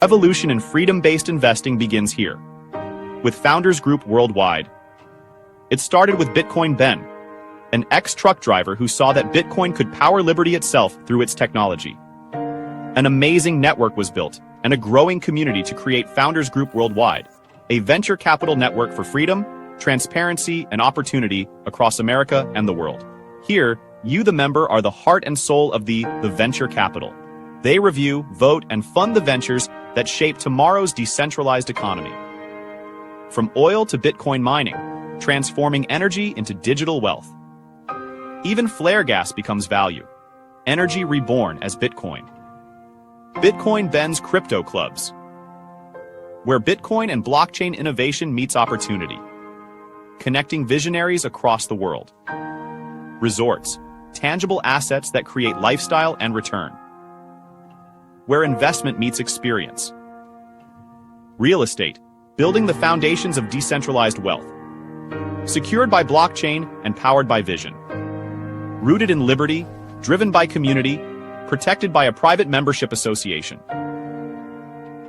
Revolution in freedom-based investing begins here, with Founders Group Worldwide. It started with Bitcoin Ben, an ex-truck driver who saw that Bitcoin could power liberty itself through its technology. An amazing network was built, and a growing community to create Founders Group Worldwide, a venture capital network for freedom, transparency, and opportunity across America and the world. Here, you, the member, are the heart and soul of the venture capital. They review, vote, and fund the ventures that shape tomorrow's decentralized economy. From oil to Bitcoin mining, transforming energy into digital wealth. Even flare gas becomes value. Energy reborn as Bitcoin. Bitcoin Ben's Crypto Clubs, where Bitcoin and blockchain innovation meets opportunity. Connecting visionaries across the world. Resorts, tangible assets that create lifestyle and return. Where investment meets experience. Real estate, building the foundations of decentralized wealth. Secured by blockchain and powered by vision. Rooted in liberty, driven by community, protected by a private membership association.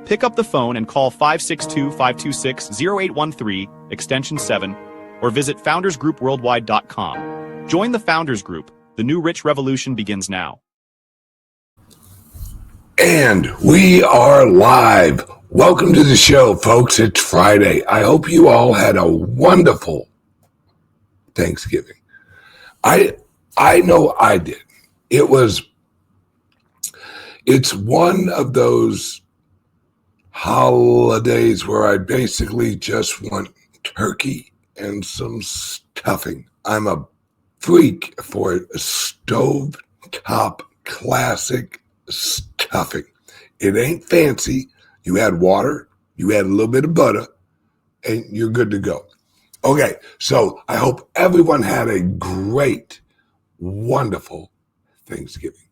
Pick up the phone and call 562-526-0813, extension 7, or visit foundersgroupworldwide.com. Join the Founders Group. The new rich revolution begins now. And we are live. Welcome to the show, folks. It's Friday. I hope you all had a wonderful Thanksgiving. I know I did. It's one of those holidays where I basically just want turkey and some stuffing. I'm a freak for stovetop classic stuffing. It ain't fancy. You add water, you add a little bit of butter, and you're good to go. Okay, so I hope everyone had a great, wonderful Thanksgiving.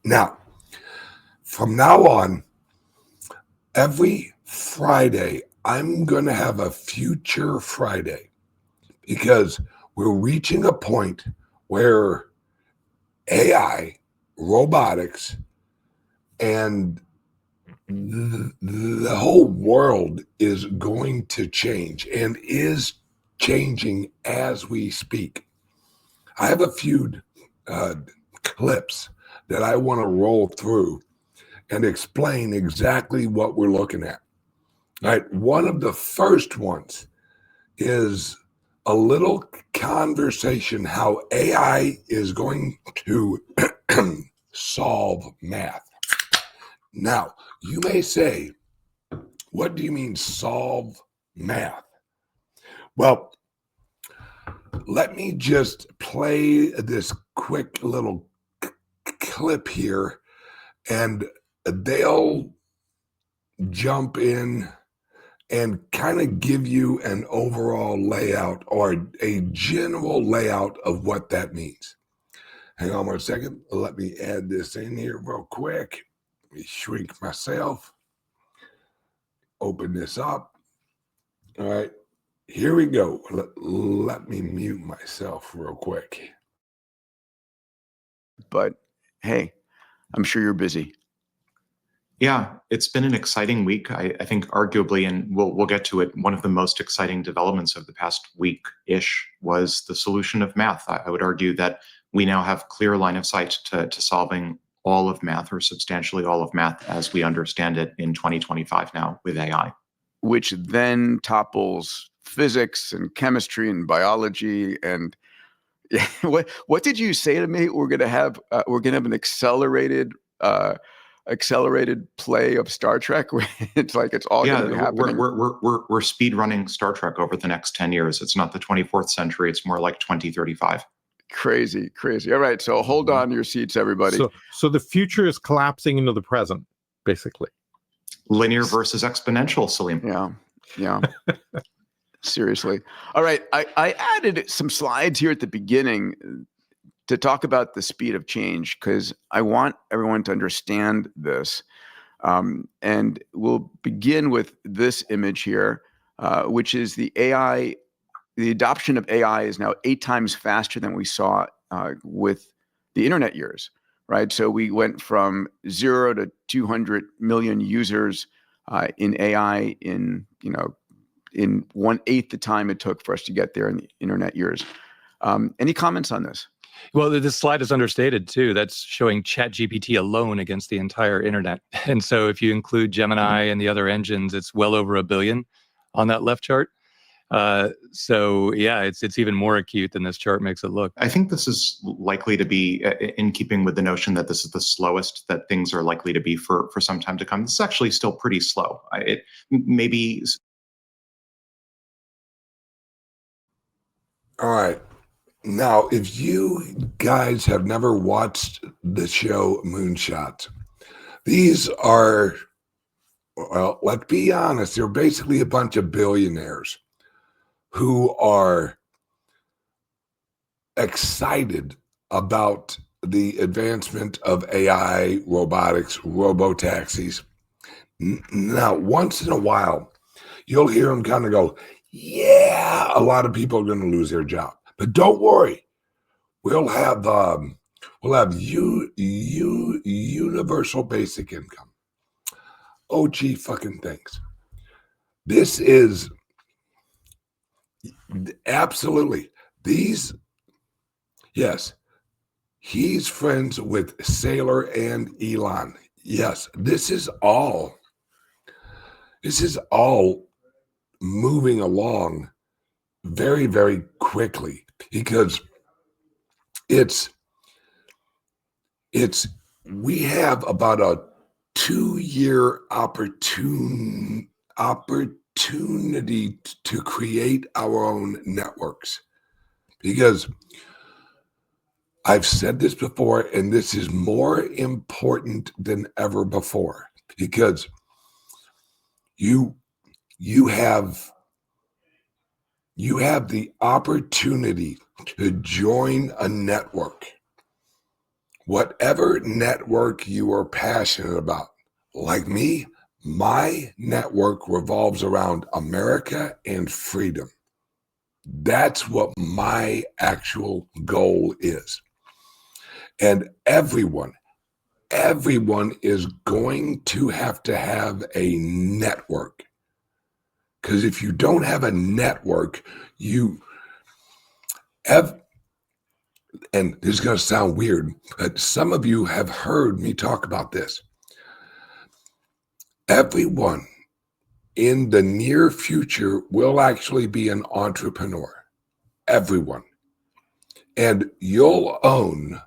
Now, from now on, every Friday, I'm going to have a Future Friday because we're reaching a point where AI, robotics, and the whole world is going to change and is changing as we speak. I have a few clips that I want to roll through and explain exactly what we're looking at. All right, one of the first ones is a little conversation how AI is going to solve math. Now, you may say, what do you mean solve math? Well, let me just play this quick little clip here, and they'll jump in and kind of give you an overall layout or a general layout of what that means. Hang on one second. Let me add this in here real quick. Let me shrink myself. Open this up. All right. Here we go. Let me mute myself real quick. But hey, I'm sure you're busy. Yeah, it's been an exciting week. I think arguably, and we'll get to it, one of the most exciting developments of the past week-ish was the solution of math. I would argue that we now have clear line of sight to solving all of math, or substantially all of math as we understand it in 2025 now with AI. Which then topples physics and chemistry and biology. And what did you say to me? We're gonna have an accelerated play of Star Trek where it's like it's all going to be happening. We're speed running Star Trek over the next 10 years. It's not the 24th century. It's more like 2035. Crazy. All right. So hold on to your seats, everybody. So the future is collapsing into the present, basically. Linear versus exponential, Salim. Yeah. Seriously. All right. I added some slides here at the beginning to talk about the speed of change, because I want everyone to understand this. And we'll begin with this image here, which is the AI. The adoption of AI is now 8 times faster than we saw with the internet years, right? So we went from 0 to 200 million users in AI in 1/8 the time it took for us to get there in the internet years. Any comments on this? Well, this slide is understated too. That's showing ChatGPT alone against the entire internet. And so if you include Gemini and the other engines, it's well over 1 billion on that left chart. So yeah, it's even more acute than this chart makes it look. I think this is likely to be in keeping with the notion that this is the slowest that things are likely to be for some time to come. This is actually still pretty slow. It maybe. All right. Now, if you guys have never watched the show Moonshots, these are, well, let's be honest, they're basically a bunch of billionaires who are excited about the advancement of AI, robotics, robo-taxis. Now, once in a while, you'll hear them kind of go, yeah, a lot of people are going to lose their job. But don't worry, we'll have universal basic income. Oh, gee, fucking thanks. This is absolutely these. Yes, he's friends with Saylor and Elon. Yes, this is all moving along very, very quickly, because we have about a 2-year opportunity to create our own networks. Because I've said this before, and this is more important than ever before, because you have the opportunity to join a network, whatever network you are passionate about. Like me, my network revolves around America and freedom. That's what my actual goal is. And everyone is going to have a network. Because if you don't have a network, you have, and this is going to sound weird, but some of you have heard me talk about this. Everyone in the near future will actually be an entrepreneur. Everyone. And you'll own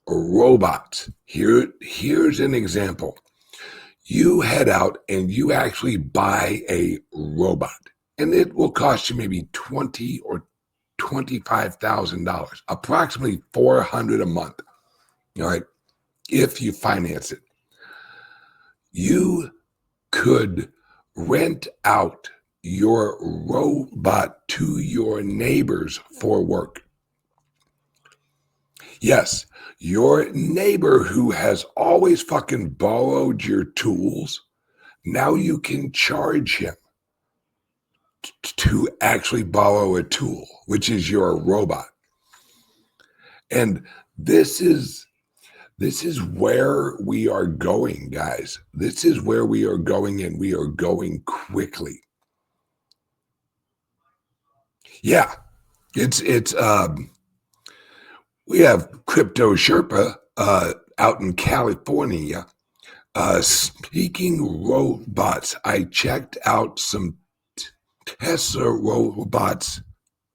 robots. Here's an example. You head out and you actually buy a robot, and it will cost you maybe $20,000 or $25,000, approximately $400 a month. All right, if you finance it, you could rent out your robot to your neighbors for work. Yes, your neighbor who has always fucking borrowed your tools, now you can charge him to actually borrow a tool, which is your robot. And this is where we are going, guys. This is where we are going, and we are going quickly. Yeah, we have Crypto Sherpa out in California. Speaking robots, I checked out some Tesla robots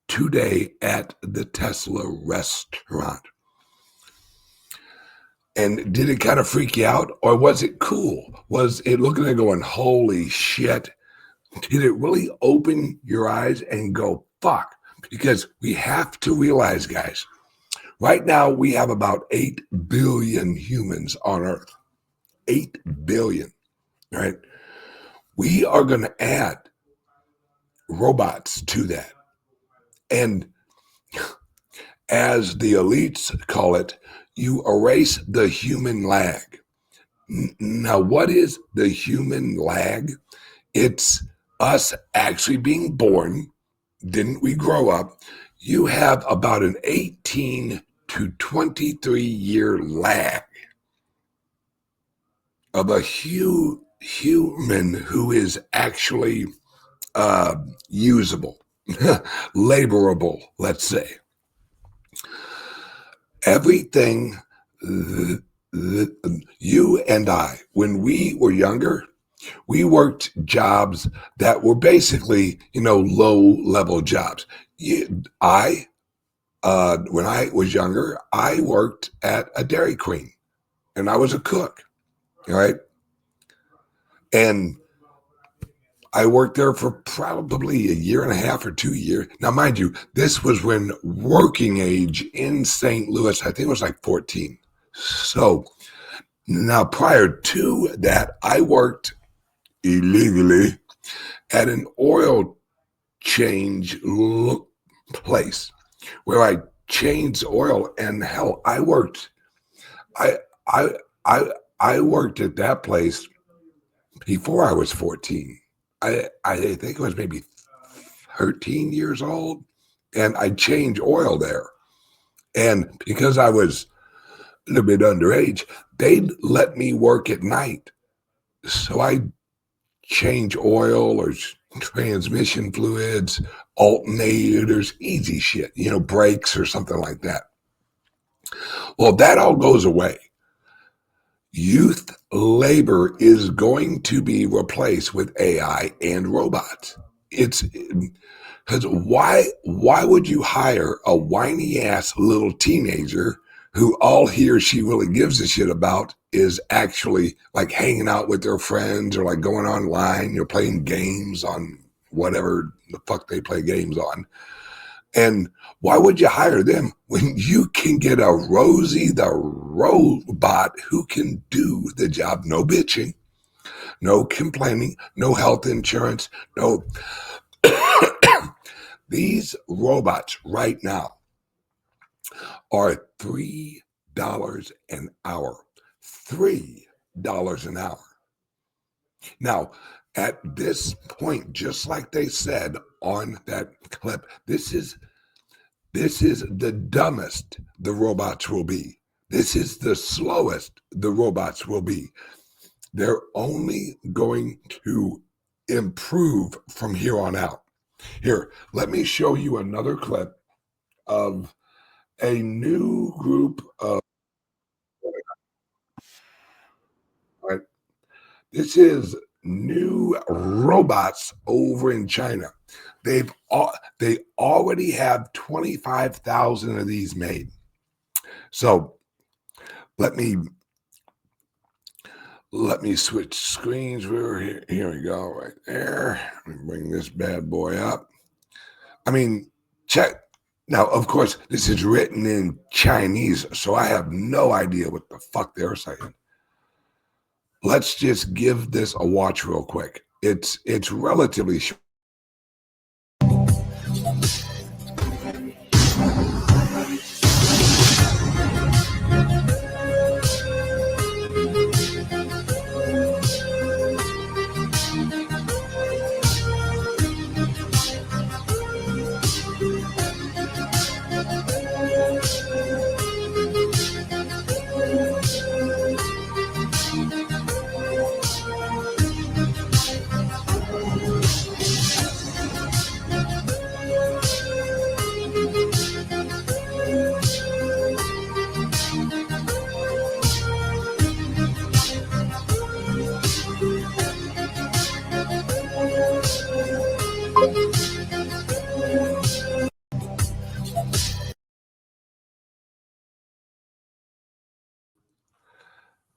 today at the Tesla restaurant. And did it kind of freak you out, or was it cool? Was it looking and going, holy shit? Did it really open your eyes and go, fuck? Because we have to realize, guys, right now we have about 8 billion humans on Earth. 8 billion, right? We are going to add robots to that. And as the elites call it, you erase the human lag. Now, what is the human lag? It's us actually being born. Didn't we grow up? You have about an 18 to 23 year lag. of a human who is actually usable, laborable, let's say. Everything you and I, when we were younger, we worked jobs that were basically, low-level jobs. When I was younger, I worked at a Dairy Queen, and I was a cook, right? And I worked there for probably a year and a half or 2 years. Now, mind you, this was when working age in St. Louis, I think it was like 14. So now prior to that, I worked illegally at an oil change place where I changed oil. And hell, I worked at that place before I was 14. I think it was maybe 13 years old, and I changed oil there. And because I was a little bit underage, they'd let me work at night. So I change oil or transmission fluids, alternators, easy shit, brakes or something like that. Well, that all goes away. Youth labor is going to be replaced with AI and robots. It's because why would you hire a whiny ass little teenager who all he or she really gives a shit about is actually like hanging out with their friends or like going online, playing games on whatever the fuck they play games on? And why would you hire them when you can get a Rosie the robot who can do the job? No bitching, no complaining, no health insurance, no. These robots right now are $3 an hour. $3 an hour. Now, at this point, just like they said on that clip, this is the dumbest the robots will be. This is the slowest the robots will be. They're only going to improve from here on out. Here, let me show you another clip of a new group of. Right, this is new robots over in China. They already have 25,000 of these made. So let me switch screens. Here we go, right there. Let me bring this bad boy up. I mean, check. Now, of course, this is written in Chinese, so I have no idea what the fuck they're saying. Let's just give this a watch real quick. It's relatively short.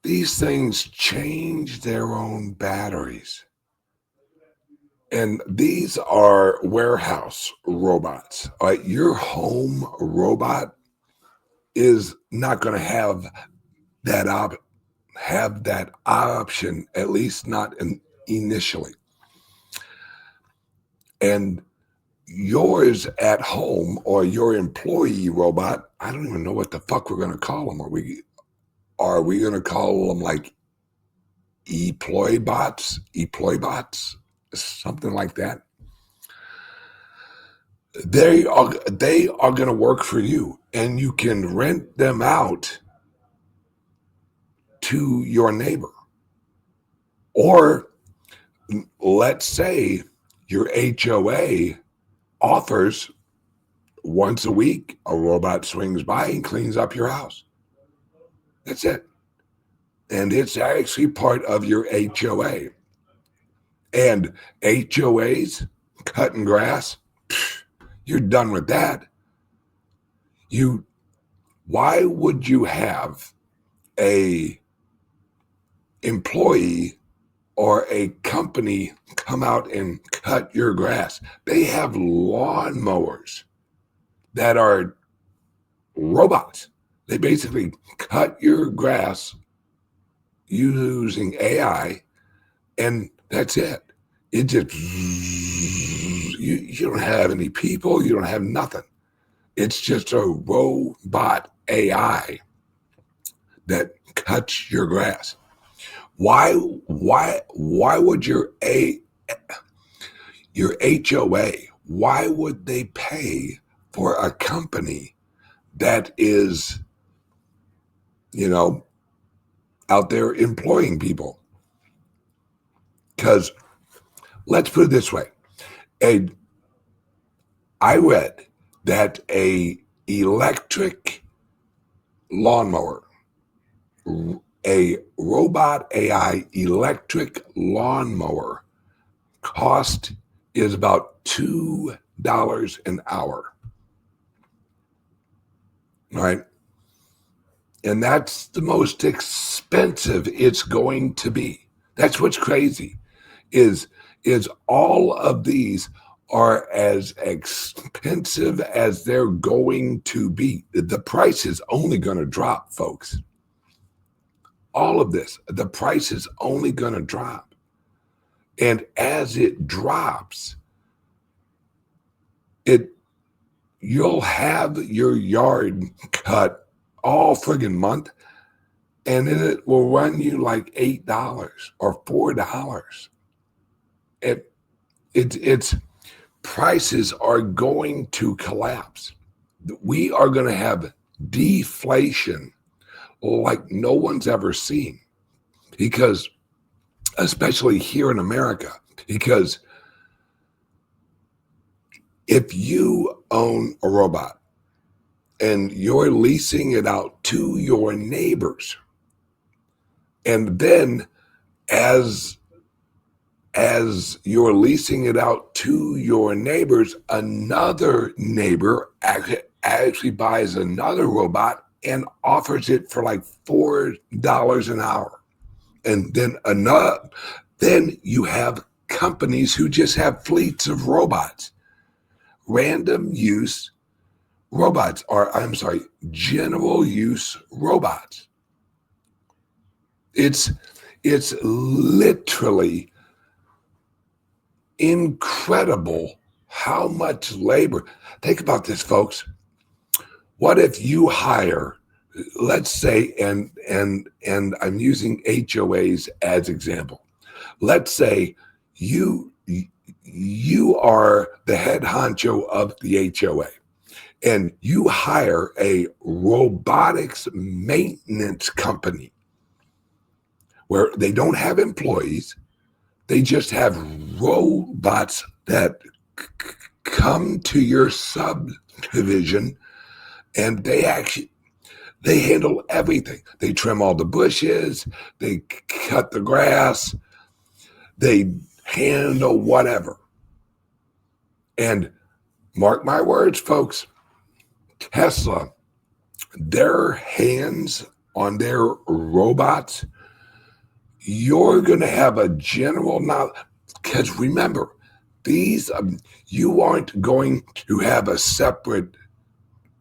These things change their own batteries. And these are warehouse robots. Your home robot is not going to have that option, at least not initially. And yours at home or your employee robot, I don't even know what the fuck we're going to call them. Are we going to call them like employ bots, something like that? They are going to work for you, and you can rent them out to your neighbor. Or let's say your HOA offers once a week, a robot swings by and cleans up your house. That's it. And it's actually part of your HOA. And HOAs, cutting grass, you're done with that. Why would you have a employee or a company come out and cut your grass? They have lawnmowers that are robots. They basically cut your grass using AI, and that's it. It just, you don't have any people, you don't have nothing. It's just a robot AI that cuts your grass. Why would your HOA, why would they pay for a company that is, out there employing people? Because let's put it this way. I read that a electric lawnmower, a robot AI electric lawnmower cost is about $2 an hour. All right. And that's the most expensive it's going to be. That's what's crazy is all of these are as expensive as they're going to be. The price is only going to drop, folks. All of this, the price is only going to drop. And as it drops, you'll have your yard cut all friggin' month, and then it will run you like $8 or $4. It's prices are going to collapse. We are going to have deflation like no one's ever seen, because especially here in America, because if you own a robot and you're leasing it out to your neighbors, and then as you're leasing it out to your neighbors, another neighbor actually buys another robot and offers it for like $4 an hour. And then you have companies who just have fleets of robots. Random use robots, general use robots. It's literally incredible how much labor. Think about this, folks. What if you hire, let's say, and I'm using HOAs as example. Let's say you are the head honcho of the HOA, and you hire a robotics maintenance company where they don't have employees. They just have robots that come to your subdivision, and they handle everything. They trim all the bushes, they cut the grass, they handle whatever. And mark my words, folks, Tesla, their hands on their robots, you're going to have a general knowledge. Because remember, you aren't going to have a separate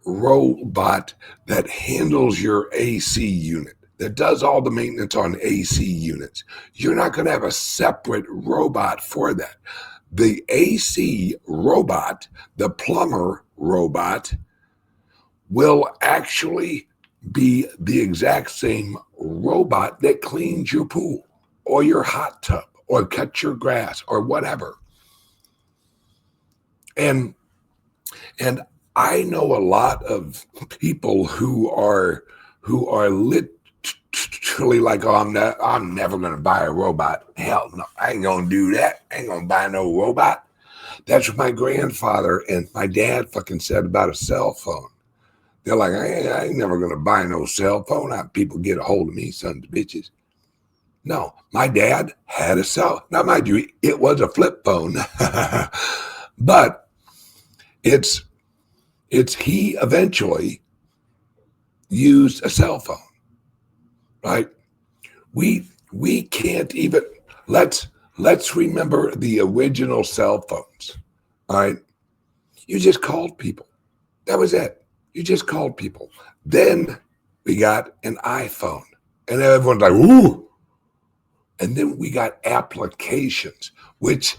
robot that handles your AC unit, that does all the maintenance on AC units. You're not going to have a separate robot for that. The AC robot, the plumber robot, will actually be the exact same robot that cleans your pool or your hot tub or cuts your grass or whatever. And I know a lot of people who are literally like, oh, I'm never going to buy a robot. Hell no, I ain't going to do that. I ain't going to buy no robot. That's what my grandfather and my dad fucking said about a cell phone. They're like, I ain't never going to buy no cell phone. People get a hold of me, sons of bitches. No, my dad had a cell. Now, mind you, it was a flip phone, but he eventually used a cell phone, right? We can't even, let's remember the original cell phones, all right? You just called people. That was it. You just called people. Then we got an iPhone, and everyone's like, ooh. And then we got applications, which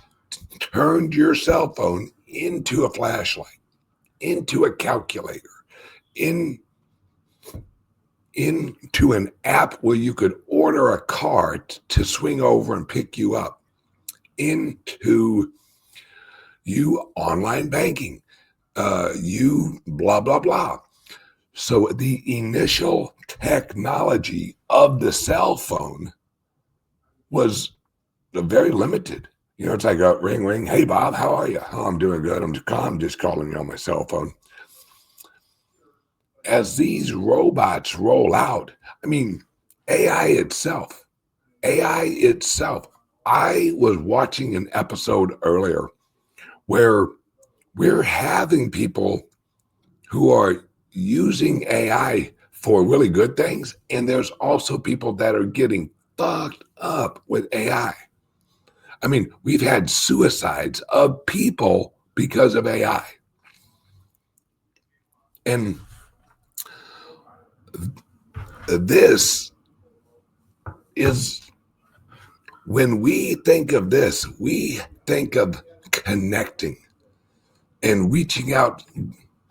turned your cell phone into a flashlight, into a calculator, into an app where you could order a car to swing over and pick you up, into you online banking, you blah, blah, blah. So the initial technology of the cell phone was very limited. You know, it's like a ring, ring. Hey, Bob, how are you? Oh, I'm doing good. I'm just calling you on my cell phone. As these robots roll out, I mean, AI itself, I was watching an episode earlier where we're having people who are using AI for really good things. And there's also people that are getting fucked up with AI. I mean, we've had suicides of people because of AI. And this is, when we think of this, we think of connecting and reaching out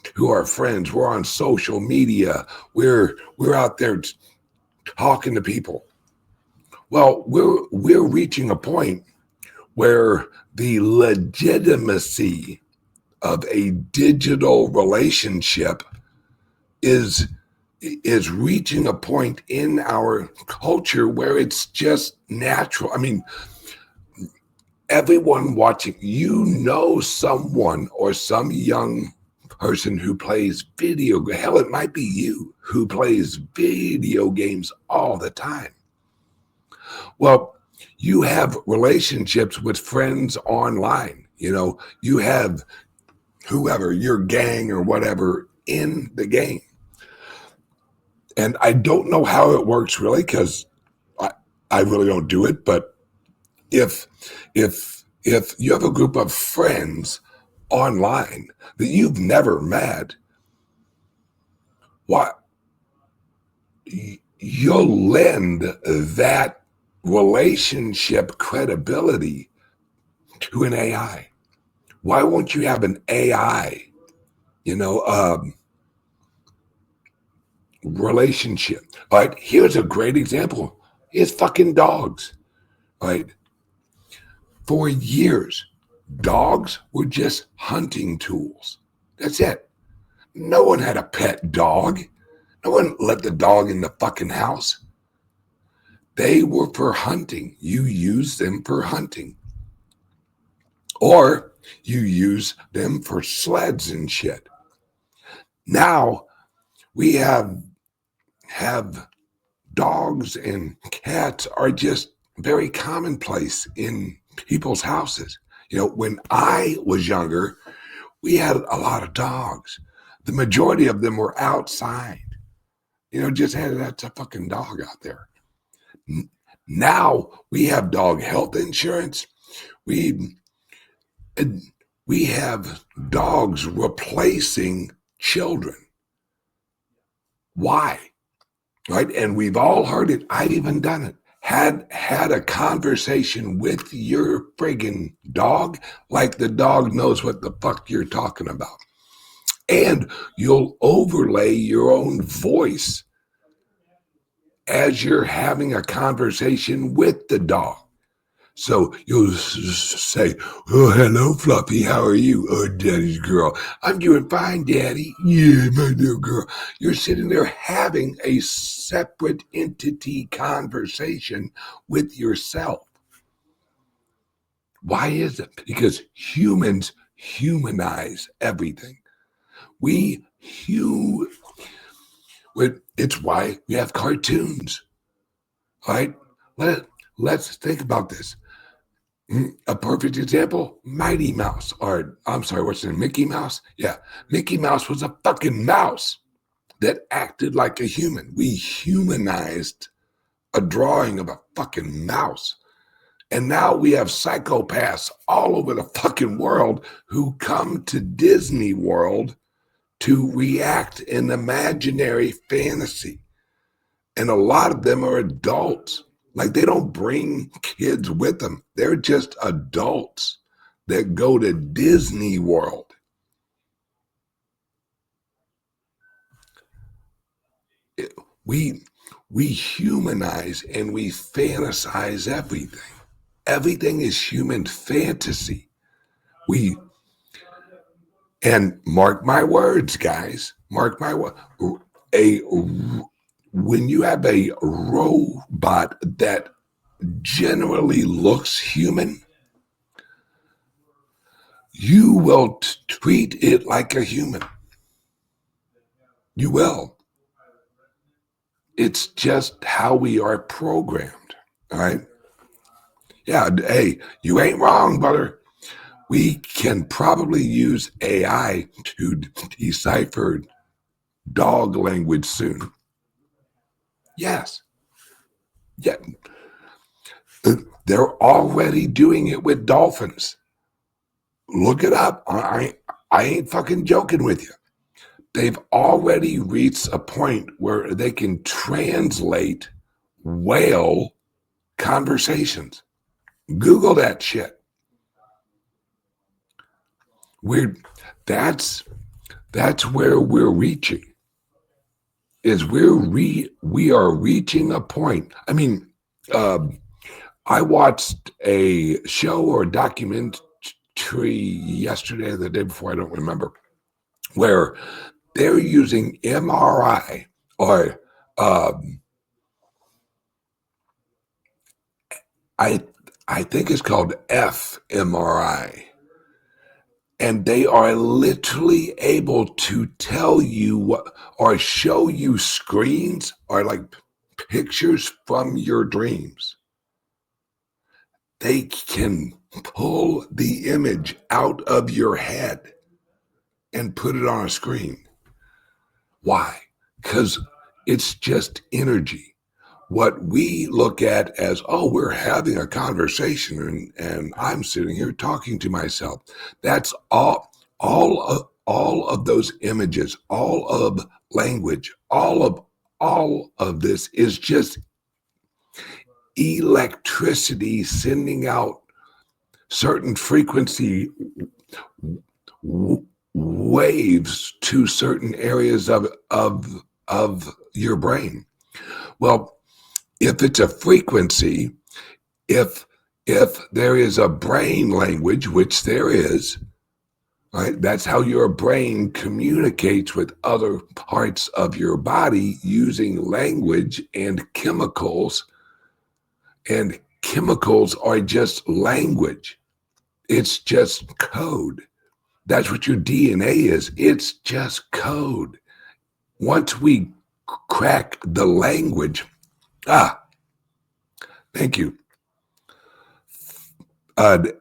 to our friends. We're on social media. We're out there talking to people. Well, we're reaching a point where the legitimacy of a digital relationship is reaching a point in our culture where it's just natural. I mean, everyone watching, you know, someone or some young person who plays hell, it might be you who plays video games all the time. Well, you have relationships with friends online. You know, you have whoever, your gang or whatever in the game. And I don't know how it works really, because I really don't do it. But if you have a group of friends online that you've never met, what you'll lend that relationship credibility to an AI. Why won't you have an AI, relationship? Right? Here's a great example. It's fucking dogs. Right? For years, dogs were just hunting tools. That's it. No one had a pet dog. No one let the dog in the fucking house. They were for hunting. You use them for hunting. Or you use them for sleds and shit. Now we have dogs and cats are just very commonplace in people's houses. You know, when I was younger, we had a lot of dogs. The majority of them were outside. You know, just had that's a fucking dog out there. Now we have dog health insurance. We have dogs replacing children. Why? Right? And we've all heard it. I've even done it. Had a conversation with your friggin' dog, like the dog knows what the fuck you're talking about. And you'll overlay your own voice as you're having a conversation with the dog. So you'll say, "Oh, hello, Fluffy. How are you?" "Oh, Daddy's girl. I'm doing fine, Daddy." "Yeah, my little girl." You're sitting there having a separate entity conversation with yourself. Why is it? Because humans humanize everything. It's why we have cartoons. All right? Let's think about this. A perfect example, Mighty Mouse, or I'm sorry, what's his name? Mickey Mouse? Yeah, Mickey Mouse was a fucking mouse that acted like a human. We humanized a drawing of a fucking mouse. And now we have psychopaths all over the fucking world who come to Disney World to react in imaginary fantasy. And a lot of them are adults. Like, they don't bring kids with them. They're just adults that go to Disney World. We humanize and we fantasize everything. Everything is human fantasy. And mark my words, guys. Mark my word. When you have a robot that generally looks human, you will treat it like a human. You will. It's just how we are programmed. All right. Yeah. Hey, you ain't wrong, brother. We can probably use AI to decipher dog language soon. Yes. Yeah. They're already doing it with dolphins. Look it up. I ain't fucking joking with you. They've already reached a point where they can translate whale conversations. Google that shit. That's where we're reaching. We are reaching a point. I mean, I watched a show or a documentary yesterday or the day before, I don't remember, where they're using MRI or I think it's called fMRI. And they are literally able to tell you what, or show you screens or like pictures from your dreams. They can pull the image out of your head and put it on a screen. Why? Because it's just energy. What we look at as, oh, we're having a conversation and I'm sitting here talking to myself. That's all of those images, all of language, all of this is just electricity sending out certain frequency waves to certain areas of your brain. Well, if it's a frequency, if there is a brain language, which there is, right? That's how your brain communicates with other parts of your body using language and chemicals. And chemicals are just language. It's just code. That's what your DNA is. It's just code. Once we crack the language, thank you. Let's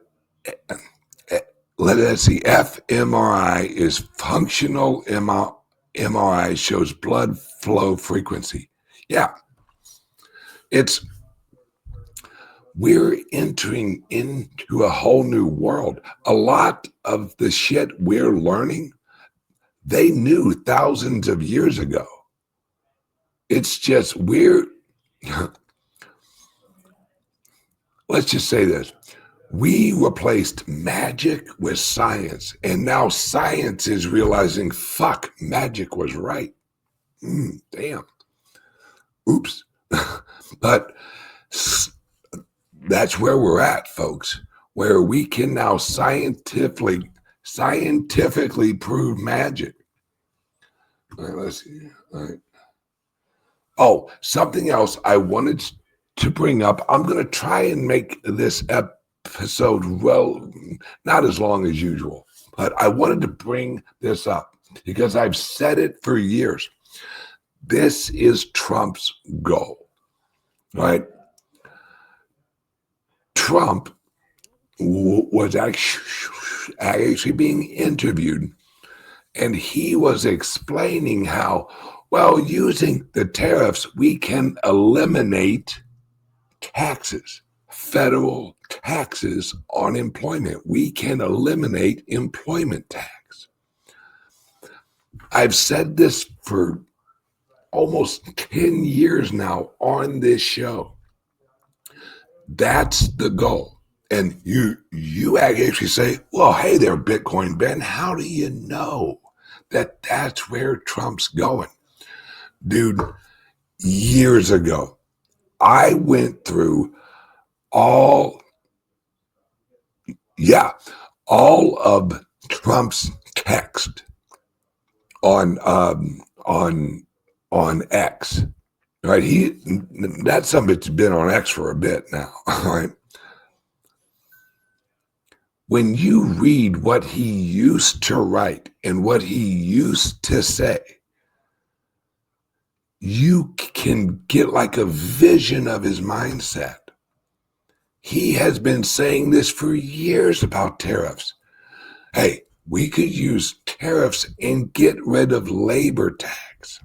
see. fMRI is functional MRI, shows blood flow frequency. Yeah. We're entering into a whole new world. A lot of the shit we're learning, they knew thousands of years ago. It's just let's just say this. We replaced magic with science, and now science is realizing, fuck, magic was right. Damn. Oops. But that's where we're at, folks, where we can now scientifically prove magic. All right, let's see. All right. Oh, something else I wanted to bring up. I'm going to try and make this episode, well, not as long as usual, but I wanted to bring this up because I've said it for years. This is Trump's goal, right? Trump was actually being interviewed, and he was explaining how, well, using the tariffs, we can eliminate taxes, federal taxes on employment. We can eliminate employment tax. I've said this for almost 10 years now on this show. That's the goal. And you actually say, well, hey there, Bitcoin Ben, how do you know that that's where Trump's going? Dude, years ago, I went through all of Trump's text on X. Right? That some of it's been on X for a bit now. All right. When you read what he used to write and what he used to say, you can get like a vision of his mindset. He has been saying this for years about tariffs. Hey, we could use tariffs and get rid of labor tax.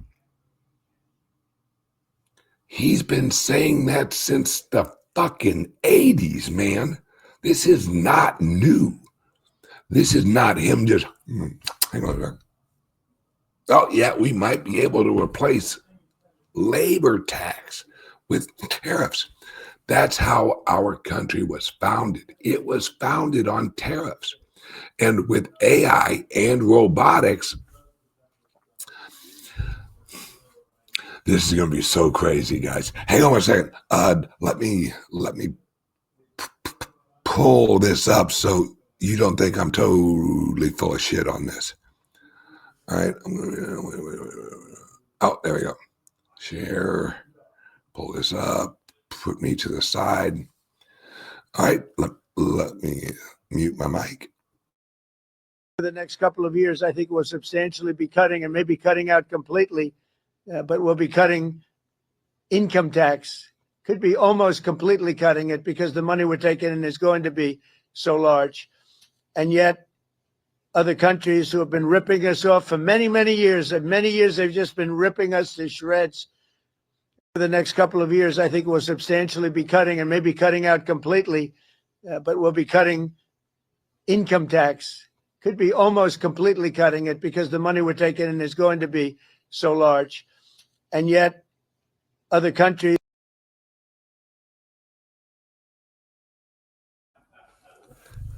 He's been saying that since the fucking 80s, man. This is not new. This is not him just, hang on a second. Oh, yeah, we might be able to replace labor tax with tariffs. That's how our country was founded. It was founded on tariffs. And with AI and robotics, this is going to be so crazy, guys. Hang on a second. Let me pull this up so you don't think I'm totally full of shit on this. All right. Oh, there we go. Share. Pull this up. Put me to the side. All right. Let me mute my mic. For the next couple of years, I think we'll substantially be cutting, and maybe cutting out completely, but we'll be cutting income tax. Could be almost completely cutting it because the money we're taking in is going to be so large. And yet other countries who have been ripping us off for many, many years, and many years they've just been ripping us to shreds. For the next couple of years, I think we'll substantially be cutting, and maybe cutting out completely, but we'll be cutting income tax. Could be almost completely cutting it because the money we're taking in is going to be so large. And yet other countries.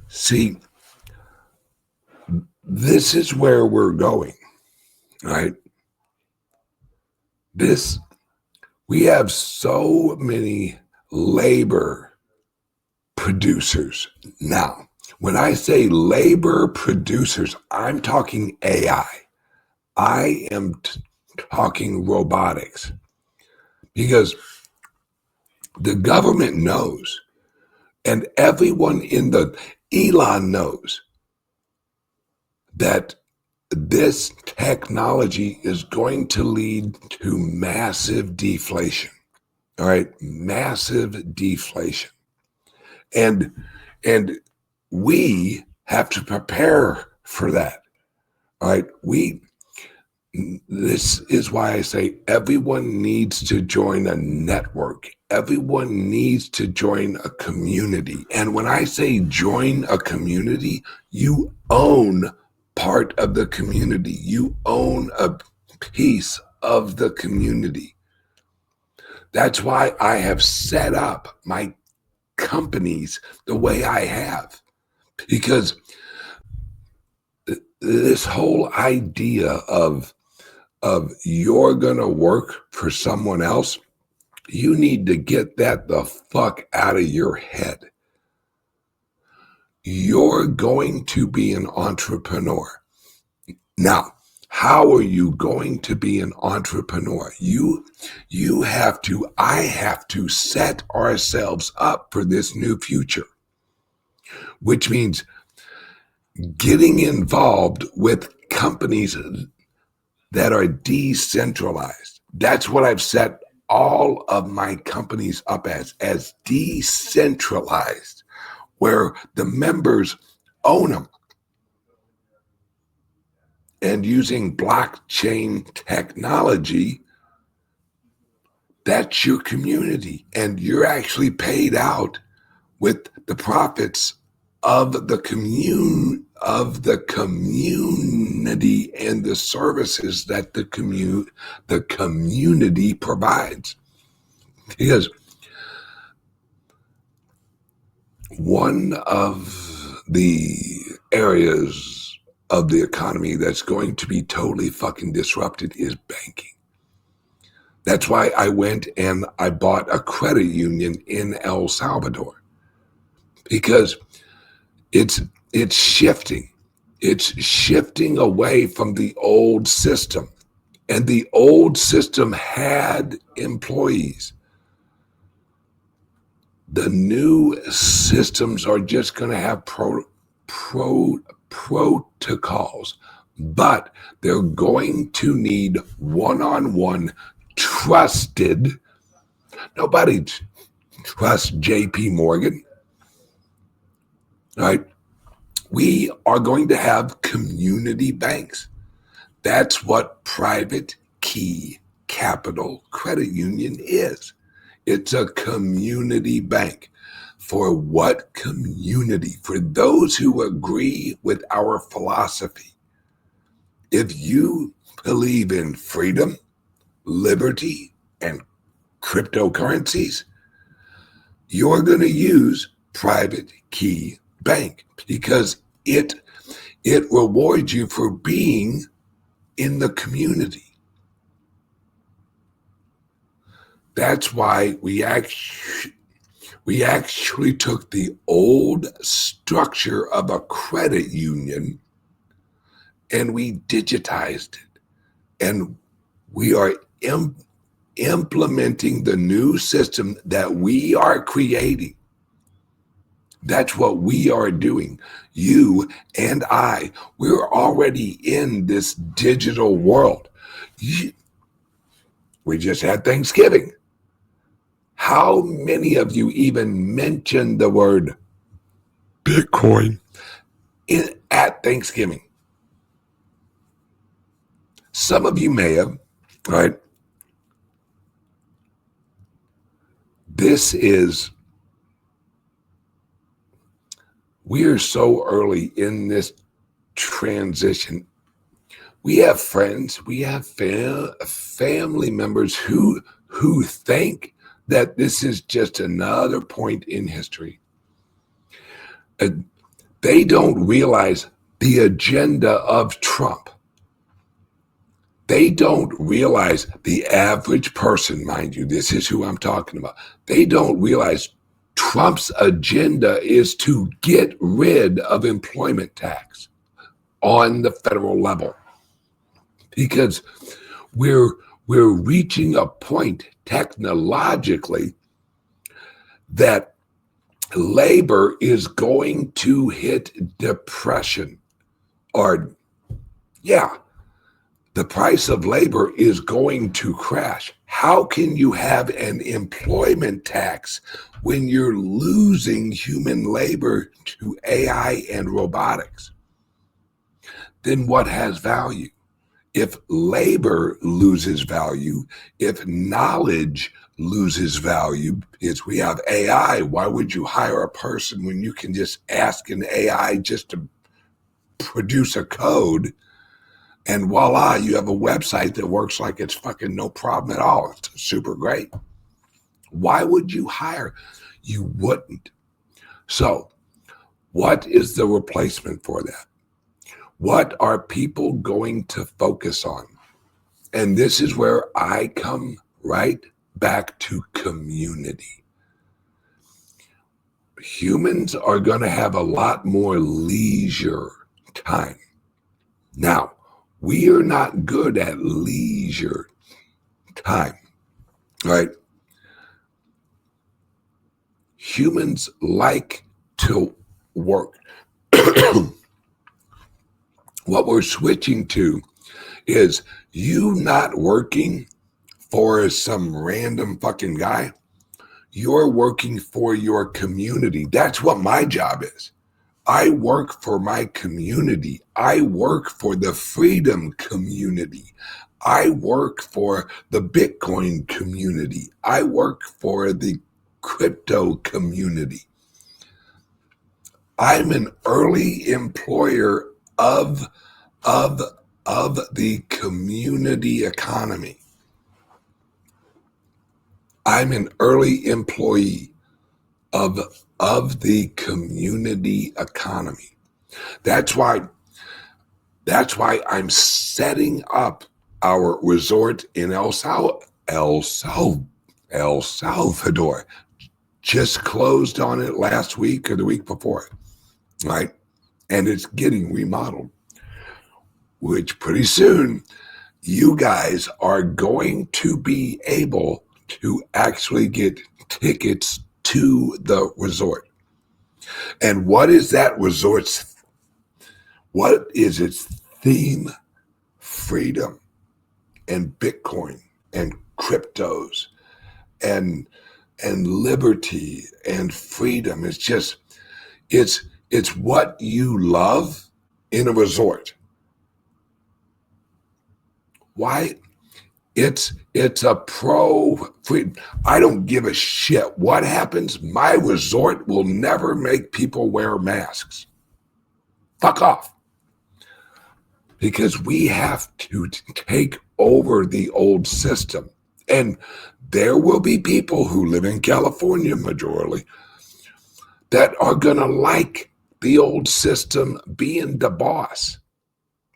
See, this is where we're going, right? We have so many labor producers now. When I say labor producers, I'm talking AI. I am talking robotics, because the government knows, and everyone in the Elon knows, that this technology is going to lead to massive deflation. All right, massive deflation. And we have to prepare for that. All right, this is why I say everyone needs to join a network. Everyone needs to join a community. And when I say join a community, you own part of the community. You own a piece of the community. That's why I have set up my companies the way I have, because this whole idea of you're going to work for someone else You need to get that the fuck out of your head. You're going to be an entrepreneur. Now, how are you going to be an entrepreneur? I have to set ourselves up for this new future, which means getting involved with companies that are decentralized. That's what I've set all of my companies up as decentralized, where the members own them. And using blockchain technology, that's your community. And you're actually paid out with the profits of the community and the services that the community provides. Because one of the areas of the economy that's going to be totally fucking disrupted is banking. That's why I went and I bought a credit union in El Salvador, because it's shifting. It's shifting away from the old system. And the old system had employees. The new systems are just going to have protocols, but they're going to need one-on-one trusted. Nobody trusts JP Morgan, right? We are going to have community banks. That's what Private Key Capital Credit Union is. It's a community bank. For what community? For those who agree with our philosophy. If you believe in freedom, liberty, and cryptocurrencies, you're going to use Private Key Bank because it rewards you for being in the community. That's why we actually took the old structure of a credit union and we digitized it. And we are implementing the new system that we are creating. That's what we are doing. You and I, we're already in this digital world. We just had Thanksgiving. How many of you even mentioned the word Bitcoin at Thanksgiving? Some of you may have, right? We're so early in this transition. We have friends, we have family members who think that this is just another point in history. They don't realize the agenda of Trump. They don't realize the average person, mind you, this is who I'm talking about. They don't realize Trump's agenda is to get rid of employment tax on the federal level. Because we're reaching a point technologically that labor is going to hit depression, or the price of labor is going to crash. How can you have an employment tax when you're losing human labor to AI and robotics? Then what has value? If labor loses value, if knowledge loses value, because we have AI, why would you hire a person when you can just ask an AI just to produce a code and voila, you have a website that works like it's fucking no problem at all. It's super great. Why would you hire? You wouldn't. So what is the replacement for that? What are people going to focus on? And this is where I come right back to community. Humans are going to have a lot more leisure time. Now, we are not good at leisure time, right? Humans like to work. What we're switching to is you not working for some random fucking guy. You're working for your community. That's what my job is. I work for my community. I work for the freedom community. I work for the Bitcoin community. I work for the crypto community. I'm an early employer of the community economy. I'm an early employee of the community economy. That's why I'm setting up our resort in El Salvador. Just closed on it last week or the week before, right? And it's getting remodeled, which pretty soon you guys are going to be able to actually get tickets to the resort. And what is that resort's, what is its theme? Freedom and Bitcoin and cryptos and liberty and freedom. It's just, it's what you love in a resort. Why? It's a pro freedom. I don't give a shit what happens. My resort will never make people wear masks. Fuck off. Because we have to take over the old system. And there will be people who live in California majorly that are going to like the old system being the boss.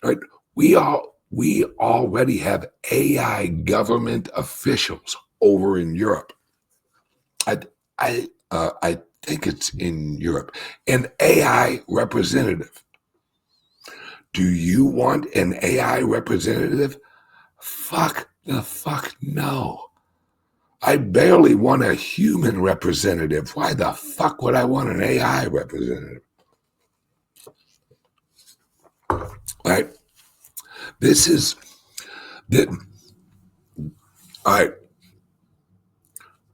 Right? We already have AI government officials over in Europe. I think it's in Europe. An AI representative. Do you want an AI representative? Fuck the fuck no. I barely want a human representative. Why the fuck would I want an AI representative? Right? This is the, all right.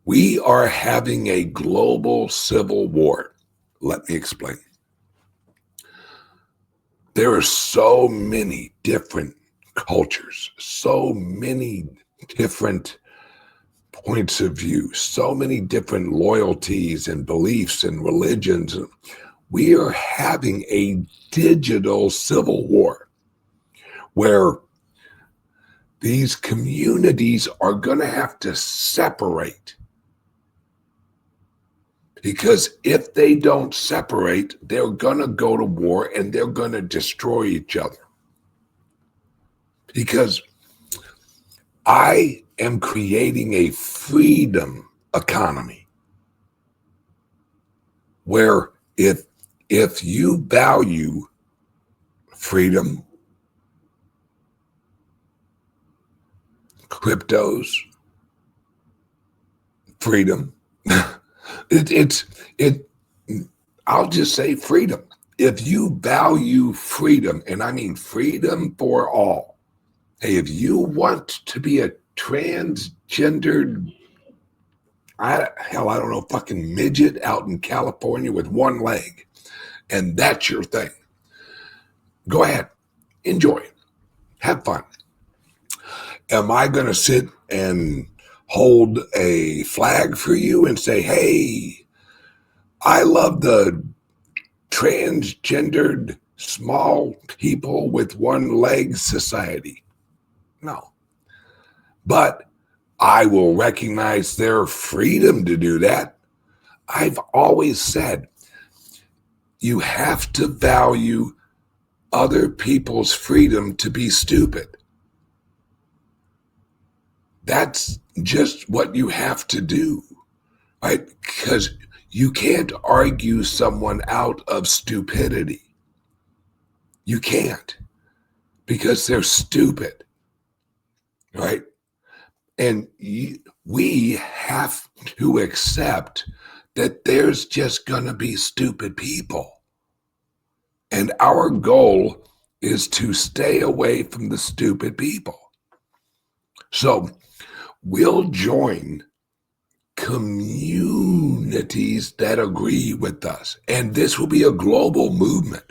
We are having a global civil war. Let me explain. There are so many different cultures, so many different points of view, so many different loyalties and beliefs and religions. We are having a digital civil war where these communities are going to have to separate. Because if they don't separate, they're going to go to war and they're going to destroy each other. Because I am creating a freedom economy where if you value freedom, cryptos, freedom, I'll just say freedom. If you value freedom, and I mean freedom for all, hey, if you want to be a transgendered, I don't know, fucking midget out in California with one leg, and that's your thing, go ahead, enjoy it, have fun. Am I going to sit and hold a flag for you and say, hey, I love the transgendered small people with one leg society? No. But I will recognize their freedom to do that. I've always said you have to value other people's freedom to be stupid. that's just what you have to do, right? Because you can't argue someone out of stupidity. You can't, because they're stupid, right? And we have to accept that there's just going to be stupid people. And our goal is to stay away from the stupid people. So we'll join communities that agree with us. And this will be a global movement.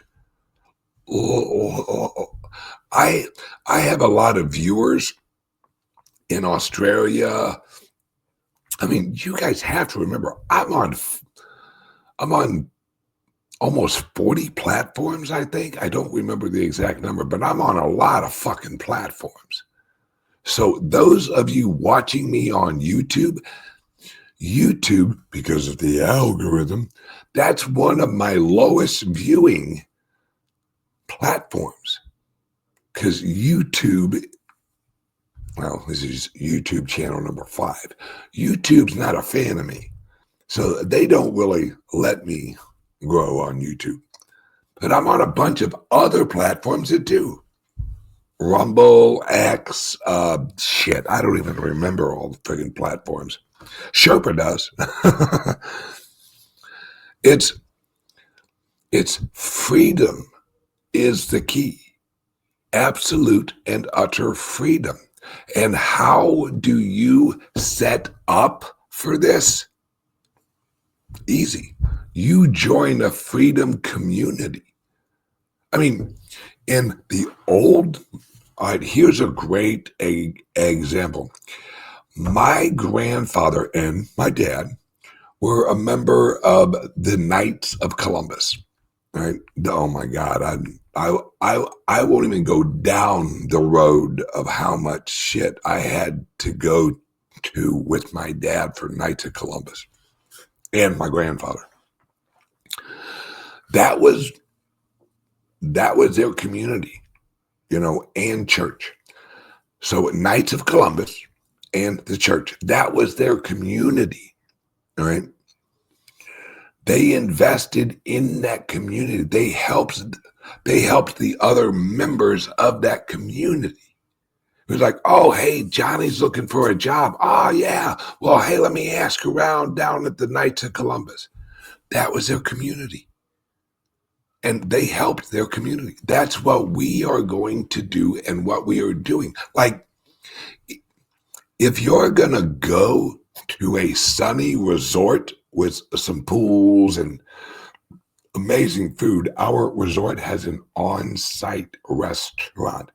I have a lot of viewers in Australia. I mean, you guys have to remember, I'm on almost 40 platforms, I think. I don't remember the exact number, but I'm on a lot of fucking platforms. So those of you watching me on YouTube, because of the algorithm, that's one of my lowest viewing platforms. Because YouTube, well, this is YouTube channel number 5. YouTube's not a fan of me. So they don't really let me grow on YouTube. But I'm on a bunch of other platforms that do. Rumble, X, shit, I don't even remember all the friggin' platforms. Sherpa does. It's freedom is the key. Absolute and utter freedom. And how do you set up for this? Easy. You join a freedom community. I mean, in the old, all right, here's a great example. My grandfather and my dad were a member of the Knights of Columbus. Right? Oh my God, I won't even go down the road of how much shit I had to go to with my dad for Knights of Columbus and my grandfather. That was their community, and church. So Knights of Columbus and the church, that was their community, all right? They invested in that community. They helped the other members of that community. It was like, oh, hey, Johnny's looking for a job. Oh, yeah. Well, hey, let me ask around down at the Knights of Columbus. That was their community. And they helped their community. That's what we are going to do and what we are doing. Like, if you're going to go to a sunny resort with some pools and amazing food, our resort has an on-site restaurant.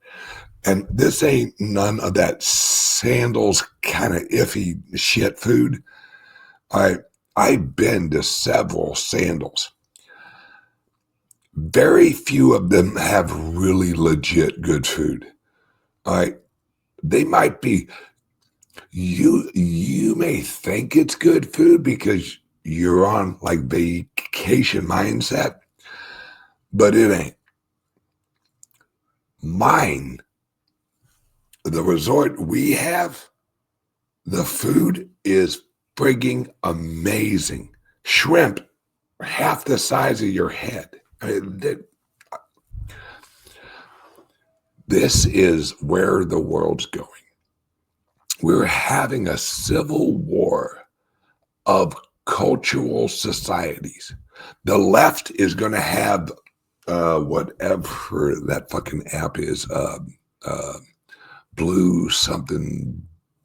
And this ain't none of that sandals kind of iffy shit food. I've been to several sandals. Very few of them have really legit good food. All right. They might be, you may think it's good food because you're on like vacation mindset, but it ain't. Mine, the resort we have, the food is frigging amazing. Shrimp, half the size of your head. This is where the world's going. We're having a civil war of cultural societies. The left is going to have whatever that fucking app is, blue something,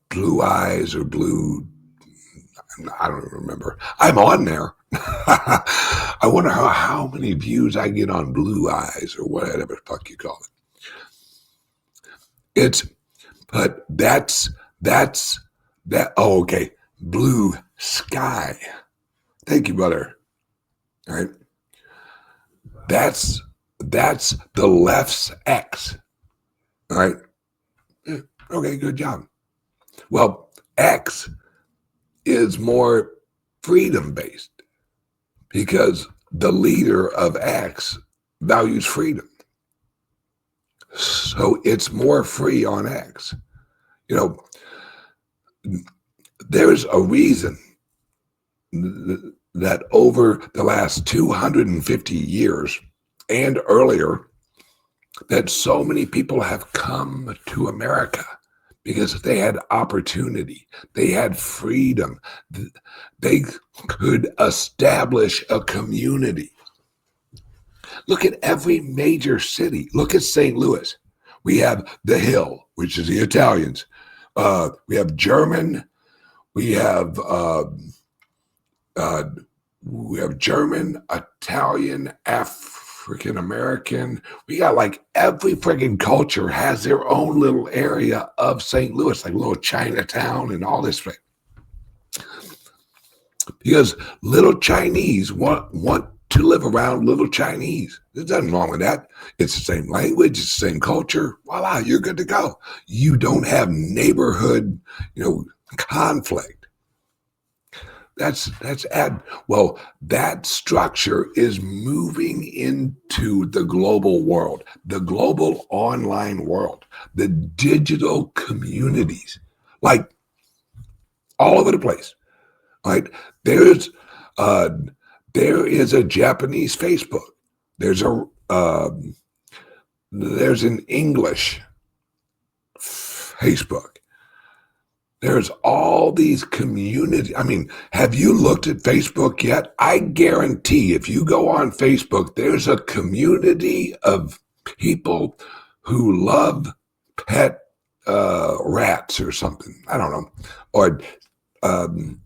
blue eyes or blue, I don't even remember. I'm on there. I wonder how many views I get on blue eyes or whatever the fuck you call it. But that's that. Oh, okay. Blue sky. Thank you, brother. All right. That's the left's X. All right. Okay, good job. Well, X is more freedom-based because the leader of X values freedom. So it's more free on X. there's a reason that over the last 250 years and earlier, that so many people have come to America because they had opportunity, they had freedom, they could establish a community. Look at every major city. Look at St. Louis. We have the Hill, which is the Italians. We have German. We have German, Italian, African American. We got like every friggin' culture has their own little area of St. Louis, like little Chinatown and all this thing. Because little Chinese want to live around little Chinese. There's nothing wrong with that. It's the same language, it's the same culture. Voila, you're good to go. You don't have neighborhood, conflict. That's well, that structure is moving into the global world, the global online world, the digital communities, like all over the place. Right? There is a Japanese Facebook. There's an English Facebook. There's all these communities. I mean, have you looked at Facebook yet? I guarantee if you go on Facebook, there's a community of people who love pet rats or something. I don't know,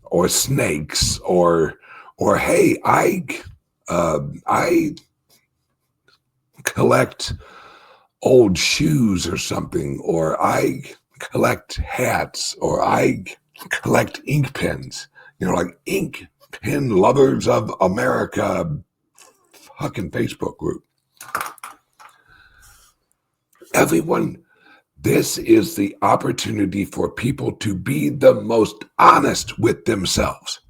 or snakes, or hey, I collect old shoes or something, or I collect hats, or I collect ink pens, like Ink Pen Lovers of America fucking Facebook group. Everyone, this is the opportunity for people to be the most honest with themselves.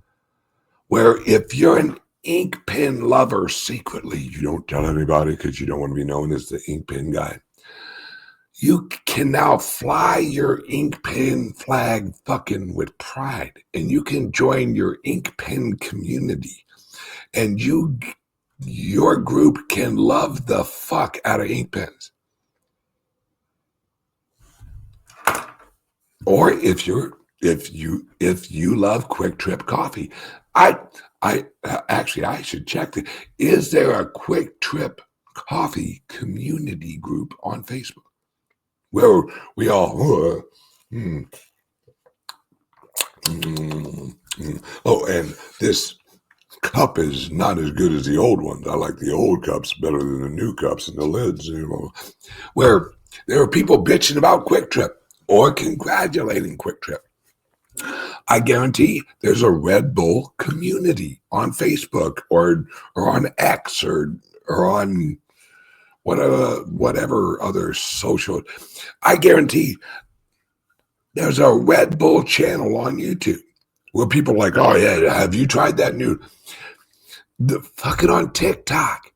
Where if you're an ink pen lover secretly, you don't tell anybody because you don't want to be known as the ink pen guy. You can now fly your ink pen flag fucking with pride, and you can join your ink pen community, and your group can love the fuck out of ink pens. Or if you love Quick Trip coffee, I should check it. Is there a Quick Trip coffee community group on Facebook where we all oh, and this cup is not as good as the old ones. I like the old cups better than the new cups and the lids, where there are people bitching about Quick Trip or congratulating Quick Trip. I guarantee there's a Red Bull community on Facebook or on X or on whatever other social. I guarantee there's a Red Bull channel on YouTube where people are like, oh yeah, have you tried that new? The fucking on TikTok,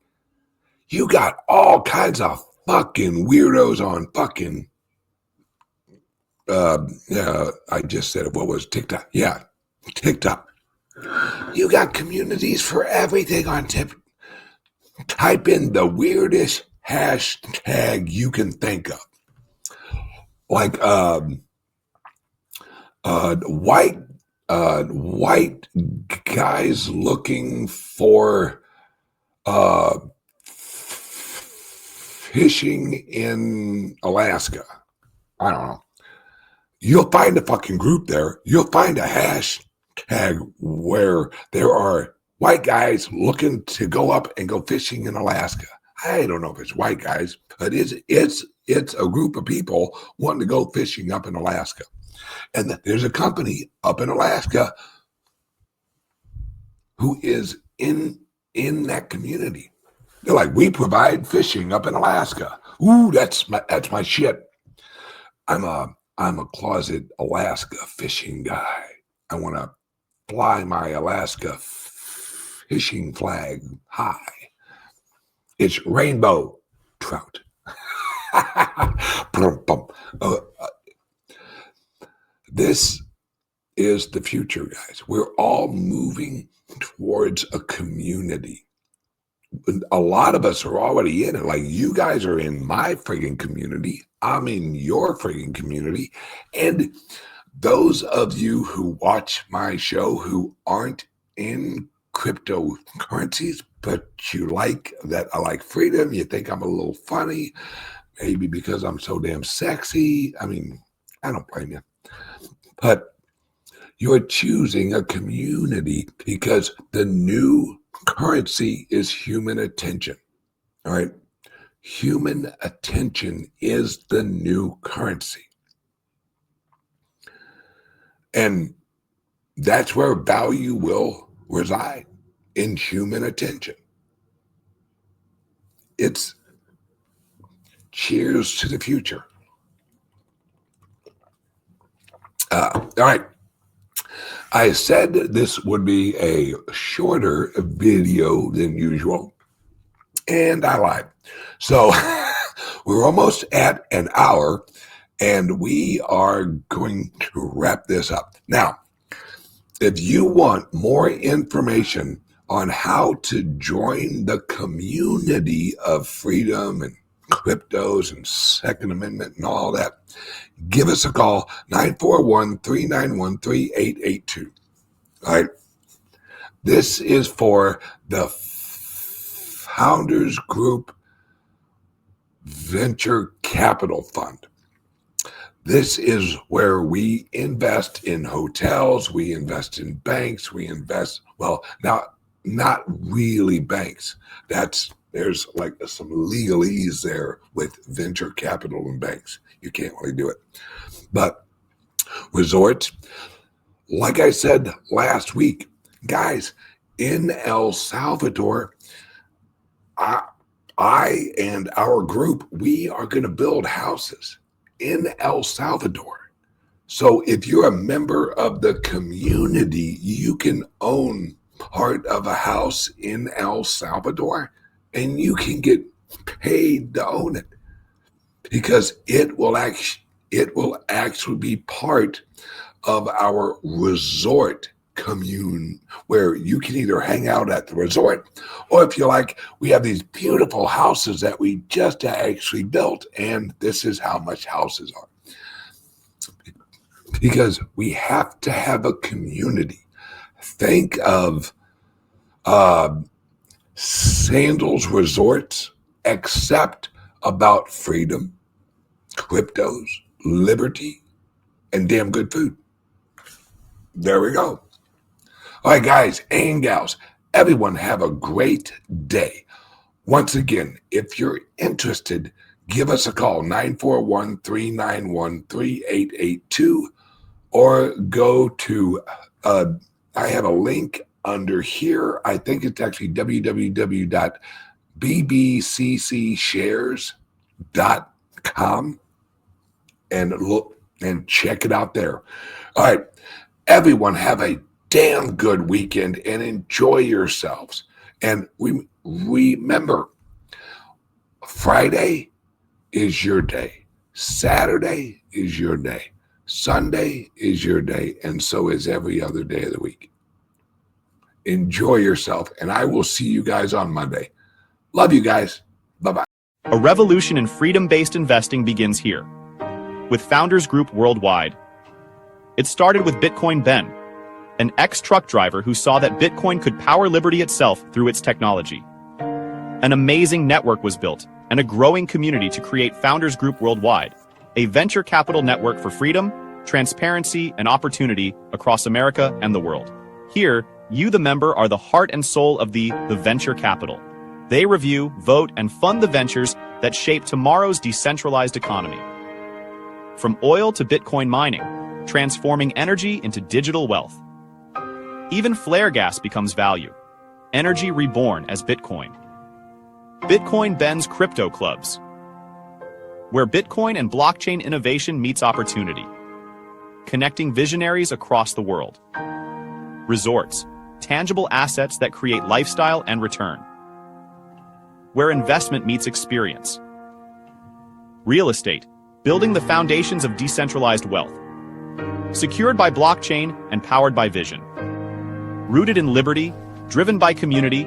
you got all kinds of fucking weirdos on fucking. I just said, what was TikTok? Yeah, TikTok. You got communities for everything on TikTok. Type in the weirdest hashtag you can think of. Like white guys looking for fishing in Alaska. I don't know. You'll find a fucking group there. You'll find a hashtag where there are white guys looking to go up and go fishing in Alaska. I don't know if it's white guys, but it's a group of people wanting to go fishing up in Alaska. And there's a company up in Alaska who is in that community. They're like, we provide fishing up in Alaska. Ooh, that's my shit. I'm a closet Alaska fishing guy. I want to fly my Alaska fishing flag high. It's rainbow trout. This is the future, guys. We're all moving towards a community. A lot of us are already in it. Like, you guys are in my friggin' community. I'm in your friggin' community. And those of you who watch my show who aren't in cryptocurrencies, but you like that I like freedom, you think I'm a little funny, maybe because I'm so damn sexy. I mean, I don't blame you. But you're choosing a community because the new currency is human attention. All right. Human attention is the new currency. And that's where value will reside, in human attention. It's cheers to the future. All right. I said this would be a shorter video than usual, and I lied. So we're almost at an hour, and we are going to wrap this up. Now, if you want more information on how to join the community of freedom and cryptos and Second Amendment and all that, give us a call, 941-391-3882. All right. This is for the Founders Group Venture Capital Fund. This is where we invest in hotels, we invest in banks, we invest, well, now, not really banks. There's like some legalese there with venture capital and banks. You can't really do it. But resorts, like I said last week, guys, in El Salvador, I and our group, we are going to build houses in El Salvador. So if you're a member of the community, you can own part of a house in El Salvador, and you can get paid to own it, because it will actually be part of our resort commune, where you can either hang out at the resort, or if you like, we have these beautiful houses that we just actually built, and this is how much houses are. Because we have to have a community. Think of Sandals Resorts, except about freedom, cryptos, liberty, and damn good food. There we go. All right, guys and gals, everyone have a great day. Once again, if you're interested, give us a call, 941-391-3882, or go to, I have a link under here. I think it's actually www.bbccshares.com, and look and check it out there. All right, everyone have a damn good weekend and enjoy yourselves. And remember, Friday is your day. Saturday is your day. Sunday is your day. And so is every other day of the week. Enjoy yourself. And I will see you guys on Monday. Love you guys. Bye-bye. A revolution in freedom-based investing begins here, with Founders Group Worldwide. It started with Bitcoin Ben, an ex-truck driver who saw that Bitcoin could power liberty itself through its technology. An amazing network was built, and a growing community to create Founders Group Worldwide, a venture capital network for freedom, transparency, and opportunity across America and the world. Here, you, the member, are the heart and soul of the venture capital. They review, vote, and fund the ventures that shape tomorrow's decentralized economy. From oil to Bitcoin mining, transforming energy into digital wealth. Even flare gas becomes value. Energy reborn as Bitcoin. Bitcoin Ben's Crypto Clubs, where Bitcoin and blockchain innovation meets opportunity. Connecting visionaries across the world. Resorts, tangible assets that create lifestyle and return. Where investment meets experience. Real estate, building the foundations of decentralized wealth. Secured by blockchain and powered by vision. Rooted in liberty, driven by community,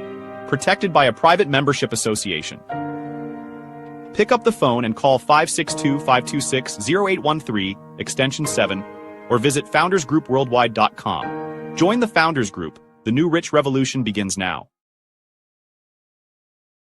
protected by a private membership association. Pick up the phone and call 562-526-0813, extension 7, or visit foundersgroupworldwide.com. Join the Founders Group. The new rich revolution begins now.